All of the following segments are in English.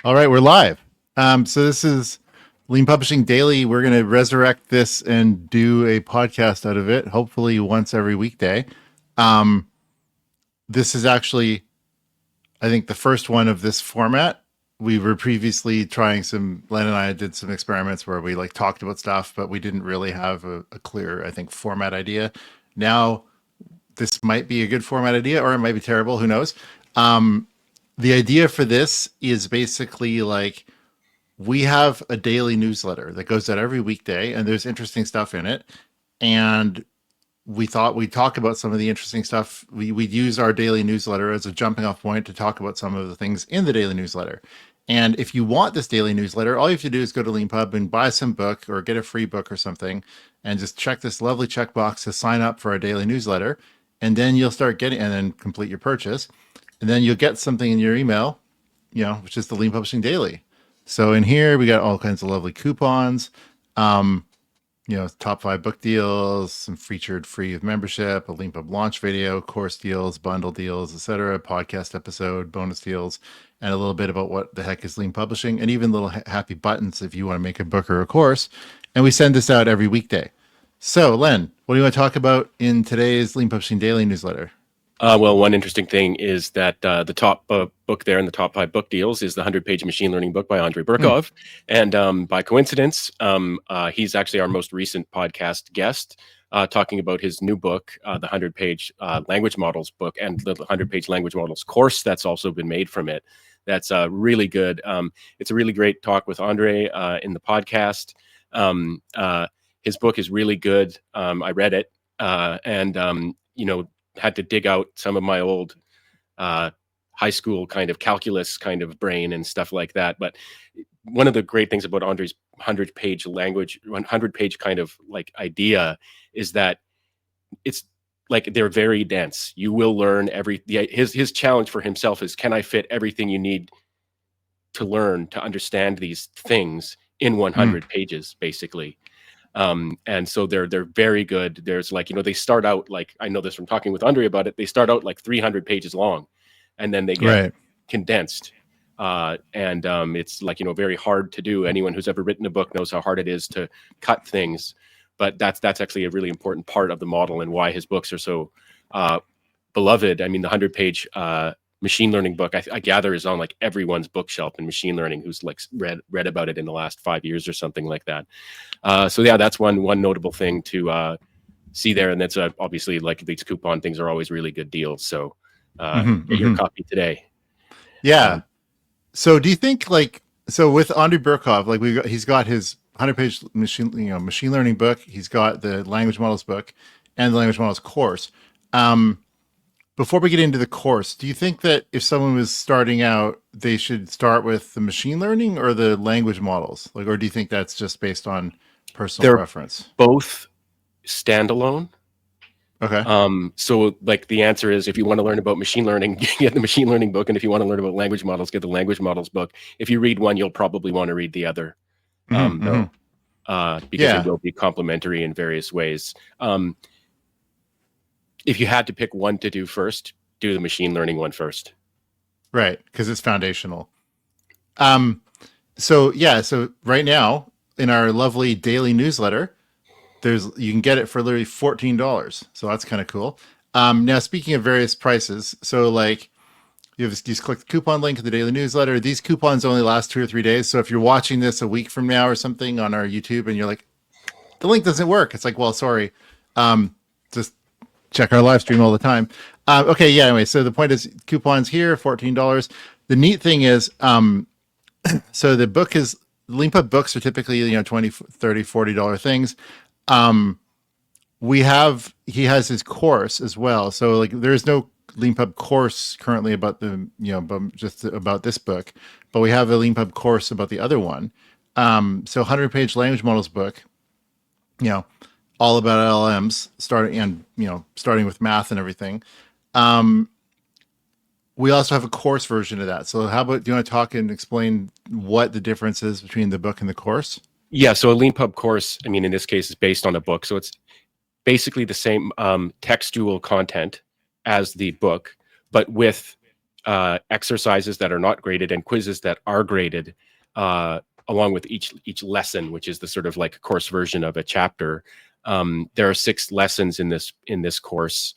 All right, we're live. So this is Lean Publishing Daily. We're going to resurrect this and do a podcast out of it, hopefully once every weekday. Um, this is actually, I think, the first one of this format. We were previously trying Len and I did some experiments where we like talked about stuff, but we didn't really have a clear, I think, format idea. Now, this might be a good format idea or it might be terrible. Who knows? The idea for this is basically like, we have a daily newsletter that goes out every weekday and there's interesting stuff in it. And we thought we'd talk about some of the interesting stuff. We'd use our daily newsletter as a jumping off point to talk about some of the things in the daily newsletter. And if you want this daily newsletter, all you have to do is go to Leanpub and buy some book or get a free book or something and just check this lovely checkbox to sign up for our daily newsletter. And then you'll start getting, and then complete your purchase. And then you'll get something in your email, which is the Lean Publishing Daily. So in here, we got all kinds of lovely coupons, top 5 book deals, some featured free with membership, a Leanpub launch video, course deals, bundle deals, etc., podcast episode, bonus deals, and a little bit about what the heck is Lean Publishing, and even little happy buttons if you want to make a book or a course. And we send this out every weekday. So, Len, what do you want to talk about in today's Lean Publishing Daily newsletter? Well, one interesting thing is that the top book there in the top 5 book deals is the 100-page machine learning book by Andrei Burkov. And by coincidence, he's actually our most recent podcast guest, talking about his new book, the 100-page language models book, and the 100-page language models course that's also been made from it. That's really good. It's a really great talk with Andrei in the podcast. His book is really good. I read it and had to dig out some of my old high school kind of calculus kind of brain and stuff like that. But one of the great things about Andrei's 100-page language, 100-page kind of like idea is that it's like they're very dense. You will learn his challenge for himself is, can I fit everything you need to learn to understand these things in 100 pages, basically. And so they're very good. There's they start out like, I know this from talking with Andrei about it, they start out like 300 pages long and then they get condensed. And it's very hard to do. Anyone who's ever written a book knows how hard it is to cut things, but that's actually a really important part of the model and why his books are so beloved. I mean, the 100-page machine learning book, I gather, is on like everyone's bookshelf in machine learning who's like read about it in the last 5 years or something like that. So yeah, that's one notable thing to see there. And that's obviously, like, these coupon things are always really good deals. So get your copy today. Yeah. So do you think with Andrei Burkov, he's got his 100-page machine learning book, he's got the language models book and the language models course. Before we get into the course, do you think that if someone was starting out, they should start with the machine learning or the language models? Or do you think that's just based on personal preference? Both standalone. Okay. So the answer is, if you want to learn about machine learning, get the machine learning book. And if you want to learn about language models, get the language models book. If you read one, you'll probably want to read the other. Because it will be complementary in various ways. If you had to pick one to do first, do the machine learning one first. Right, because it's foundational. So right now in our lovely daily newsletter, you can get it for literally $14. So that's kind of cool. Now, speaking of various prices, so you just click the coupon link in the daily newsletter. These coupons only last 2 or 3 days. So if you're watching this a week from now or something on our YouTube and you're like, the link doesn't work, it's like, well, sorry. Just check our live stream all the time. Anyway, so the point is, coupons here, $14. The neat thing is, so the book is, Leanpub books are typically, $20, $30, $40 things. He has his course as well. So there's no Leanpub course currently about just about this book, but we have a Leanpub course about the other one. So 100-page language models book, all about LLMs, starting with math and everything. We also have a course version of that. So do you want to talk and explain what the difference is between the book and the course? Yeah, so a Leanpub course, I mean, in this case, is based on a book. So it's basically the same textual content as the book, but with exercises that are not graded and quizzes that are graded, along with each lesson, which is the sort of like course version of a chapter. There are 6 lessons in this course,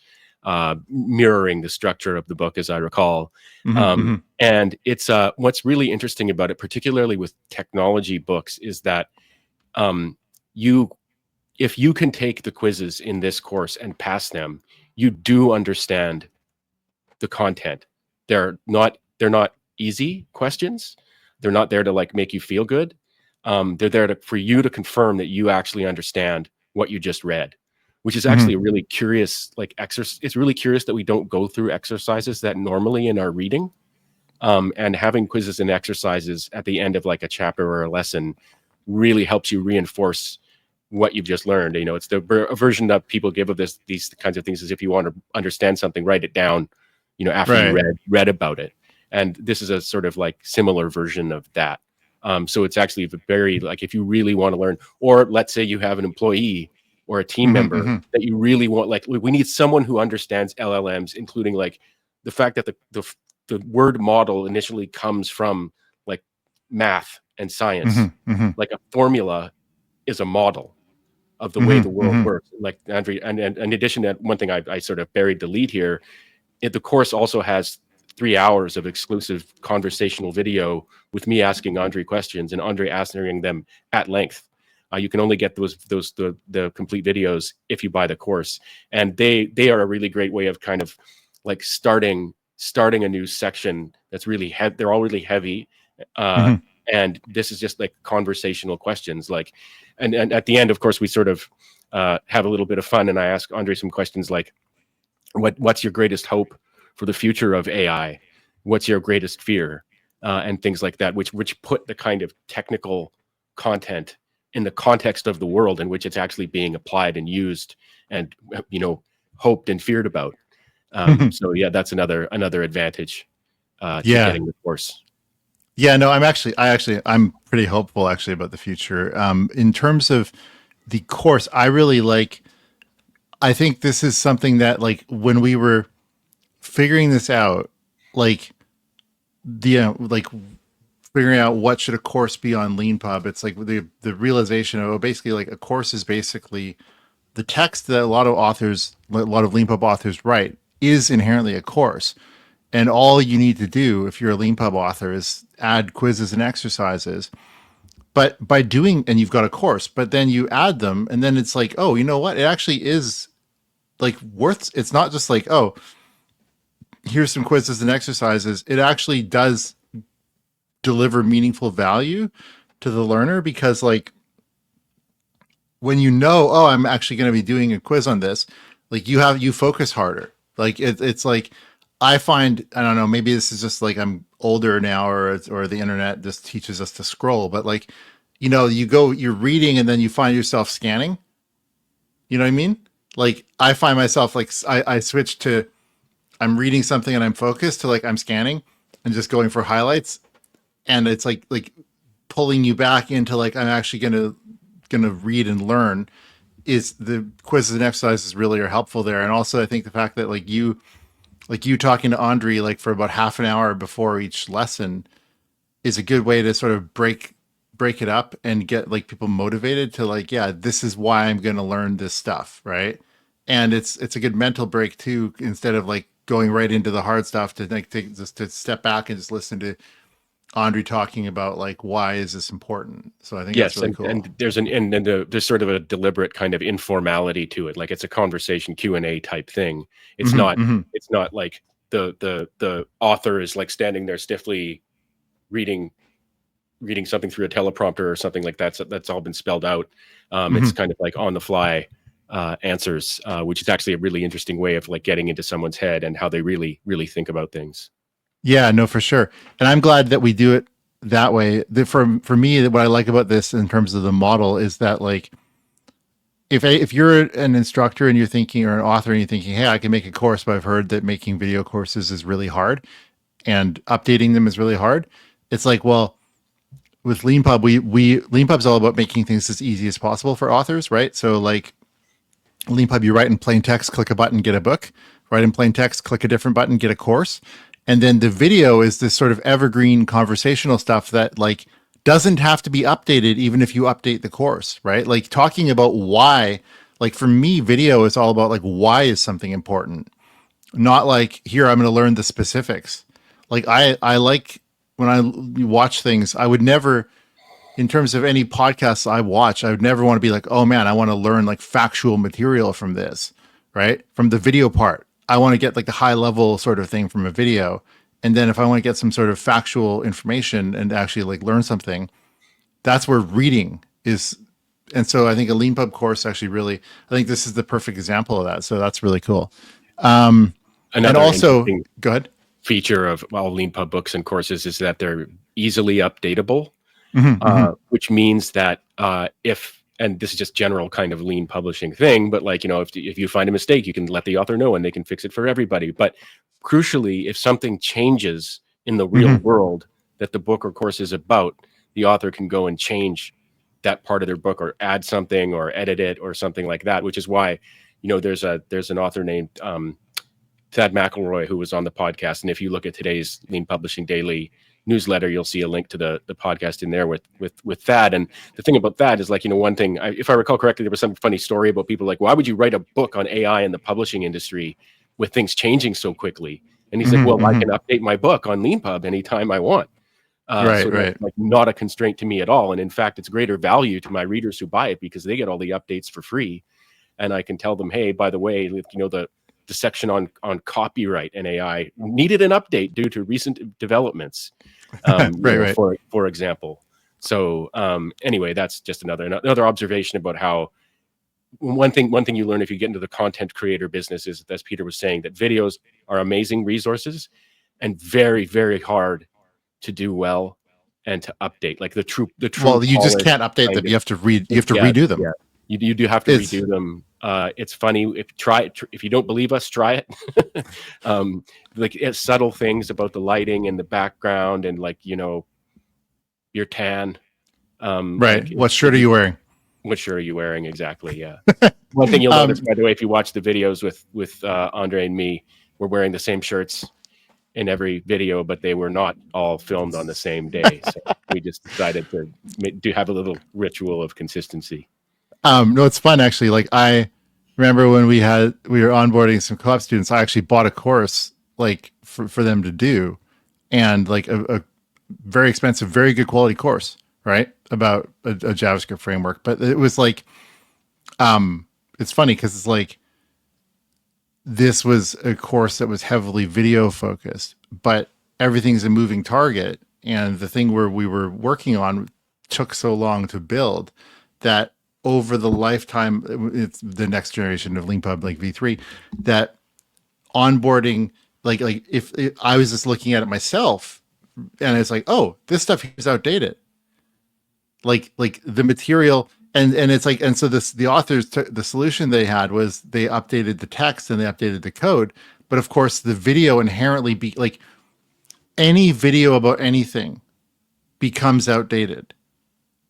mirroring the structure of the book, as I recall. And it's what's really interesting about it, particularly with technology books, is that you if you can take the quizzes in this course and pass them, you do understand the content. They're not easy questions. They're not there to like make you feel good. They're there for you to confirm that you actually understand what you just read, which is actually a really curious like exercise. It's really curious that we don't go through exercises that normally in our reading. And having quizzes and exercises at the end of like a chapter or a lesson really helps you reinforce what you've just learned. You know, it's the version that people give of these kinds of things is if you want to understand something, write it down, you know, after you read about it. And this is a sort of like similar version of that. So it's actually very like if you really want to learn, or let's say you have an employee or a team member that you really want, like we need someone who understands LLMs, including like the fact that the word model initially comes from like math and science. Like a formula is a model of the way the world works. Like Andre, and in addition to that, one thing I sort of buried the lead here, the course also has 3 hours of exclusive conversational video with me asking Andre questions and Andre answering them at length. You can only get the complete videos if you buy the course, and they are a really great way of kind of like starting a new section that's really they're all really heavy, and this is just like conversational questions. Like, and at the end, of course, we sort of have a little bit of fun, and I ask Andre some questions like, what's your greatest hope for the future of AI? What's your greatest fear? And things like that, which put the kind of technical content in the context of the world in which it's actually being applied and used and, you know, hoped and feared about. So yeah, that's another advantage to getting the course. Yeah, no, I'm pretty hopeful actually about the future. In terms of the course, I think this is something that like when we were figuring this out, like like figuring out what should a course be on Leanpub, it's like the realization of basically like a course is basically the text that a lot of Leanpub authors write is inherently a course. And all you need to do if you're a Leanpub author is add quizzes and exercises. But by doing, and you've got a course, but then you add them, and then it's like, oh, you know what? It actually is like it's not just like, oh, here's some quizzes and exercises. It actually does deliver meaningful value to the learner, because like when you know, oh, I'm actually going to be doing a quiz on this, like you focus harder. Like it's like, I find, I don't know, maybe this is just like I'm older now, or the internet just teaches us to scroll, but like, you know, you're reading and then you find yourself scanning. You know what I mean? Like I find myself like I switch to, I'm reading something and I'm focused, to like I'm scanning and just going for highlights, and it's like pulling you back into like I'm actually gonna read and learn. Is the quizzes and exercises really are helpful there. And also I think the fact that like you talking to Andre like for about half an hour before each lesson is a good way to sort of break it up and get like people motivated to like, yeah, this is why I'm going to learn this stuff, right? And it's a good mental break too, instead of like going right into the hard stuff, to like just to step back and just listen to Andre talking about like, why is this important? So I think that's really cool. And there's there's sort of a deliberate kind of informality to it. Like it's a conversation Q&A type thing. It's not like the author is like standing there stiffly reading something through a teleprompter or something like that. So that's all been spelled out. It's kind of like on the fly answers, which is actually a really interesting way of like getting into someone's head and how they really, really think about things. Yeah, no, for sure. And I'm glad that we do it that way. For me, what I like about this in terms of the model is that like, if you're an instructor and you're thinking, or an author and you're thinking, hey, I can make a course, but I've heard that making video courses is really hard and updating them is really hard. It's like, well, with Leanpub, Leanpub's all about making things as easy as possible for authors, right? So like Leanpub, you write in plain text, click a button, get a book. Write in plain text, click a different button, get a course. And then the video is this sort of evergreen conversational stuff that like doesn't have to be updated even if you update the course, right? Like talking about why, like for me, video is all about like why is something important, not like here I'm going to learn the specifics. Like I like when I watch things, I would never, in terms of any podcasts I watch, I would never want to be like, oh man, I want to learn like factual material from this, right? From the video part. I want to get like the high level sort of thing from a video. And then if I want to get some sort of factual information and actually like learn something, that's where reading is. And so I think a Leanpub course actually really, I think this is the perfect example of that. So that's really cool. And Another also, interesting go ahead. feature of all Leanpub books and courses is that they're easily updatable, which means that if, and this is just general kind of lean publishing thing, but like, if you find a mistake, you can let the author know and they can fix it for everybody. But crucially, if something changes in the real world that the book or course is about, the author can go and change that part of their book or add something or edit it or something like that, which is why, there's an author named Thad McElroy who was on the podcast. And if you look at today's Lean Publishing Daily newsletter, you'll see a link to the podcast in there with Thad. And the thing about that is like, one thing, if I recall correctly, there was some funny story about people like, why would you write a book on AI in the publishing industry with things changing so quickly? And he's like, well, I can update my book on Leanpub anytime I want. So that's like not a constraint to me at all. And in fact, it's greater value to my readers who buy it because they get all the updates for free. And I can tell them, hey, by the way, the section on copyright and AI needed an update due to recent developments, for example. So anyway, that's just another observation about how one thing you learn if you get into the content creator business is, as Peter was saying, that videos are amazing resources and very, very hard to do well and to update. Like the true. Well, you just can't update them. You have to redo them. Yeah. You do have to redo them. It's funny if you don't believe us, try it. Like subtle things about the lighting and the background and like your tan. Right. Like, what shirt are you wearing? What shirt are you wearing exactly? Yeah. One thing you'll notice, by the way, if you watch the videos with Andre and me, we're wearing the same shirts in every video, but they were not all filmed on the same day. So we just decided to have a little ritual of consistency. No, it's fun actually. Like I remember when we were onboarding some co-op students, I actually bought a course like for them to do, and like a very expensive, very good quality course, right? About a JavaScript framework. But it was like, it's funny because it's like, this was a course that was heavily video focused, but everything's a moving target. And the thing where we were working on took so long to build that over the lifetime, it's the next generation of Leanpub, like V3, that onboarding, like if I was just looking at it myself and it's like, oh, this stuff is outdated. Like the material, and it's like, and so the authors the solution they had was they updated the text and they updated the code, but of course the video inherently like any video about anything becomes outdated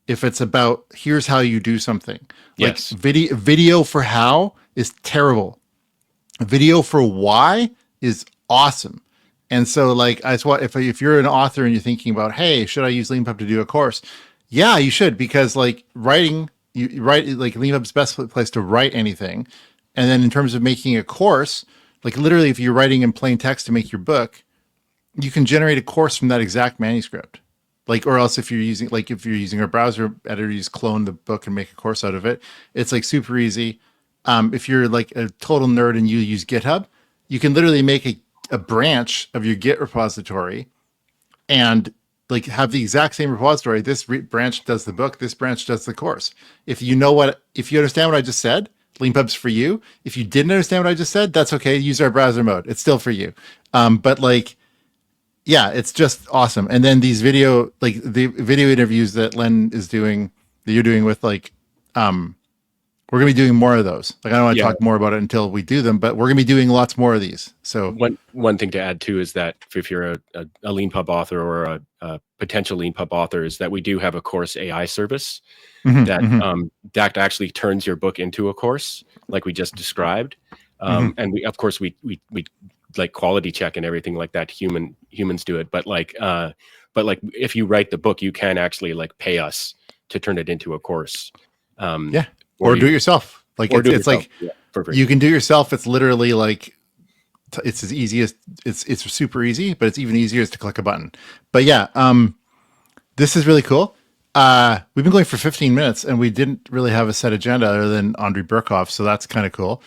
if it's about here's how you do something. Yes. Like video for how is terrible. Video for why is awesome. And so like if you're an author and you're thinking about, hey, should I use Leanpub to do a course? Yeah, you should, because like you write, like Leanpub's best place to write anything. And then in terms of making a course, like literally if you're writing in plain text to make your book, you can generate a course from that exact manuscript. Like, or else if you're using a browser editor, you just clone the book and make a course out of it. It's like super easy. If you're like a total nerd and you use GitHub, you can literally make a branch of your Git repository and like have the exact same repository. This branch does the book, this branch does the course. If you understand what I just said, Leanpub's for you. If you didn't understand what I just said, that's okay. Use our browser mode. It's still for you. But like, yeah, it's just awesome. And then these the video interviews that Len is doing, that you're doing with like, we're going to be doing more of those. Like, I don't want to talk more about it until we do them, but we're going to be doing lots more of these. So one thing to add too is that if you're a Leanpub author or a potential Leanpub author, is that we do have a course AI service that actually turns your book into a course, like we just described. And we like quality check and everything like that. Humans do it, but like if you write the book, you can actually like pay us to turn it into a course. Yeah, or do it yourself. Like it's like for free. you can do it yourself. It's literally like it's as easy as it's super easy, but it's even easier to click a button. But yeah, this is really cool. We've been going for 15 minutes and we didn't really have a set agenda other than Andrei Burkov. So that's kind of cool.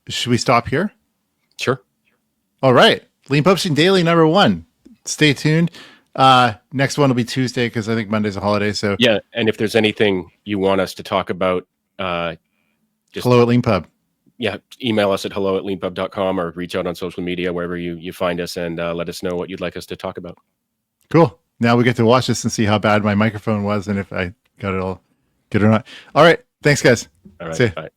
Should we stop here? Sure. All right. Lean Publishing Daily #1. Stay tuned. Next one will be Tuesday because I think Monday's a holiday. So yeah. And if there's anything you want us to talk about, just hello at Leanpub. Yeah. Email us at hello@leanpub.com or reach out on social media, wherever you find us, and let us know what you'd like us to talk about. Cool. Now we get to watch this and see how bad my microphone was and if I got it all good or not. All right. Thanks, guys. All right. See ya. Bye.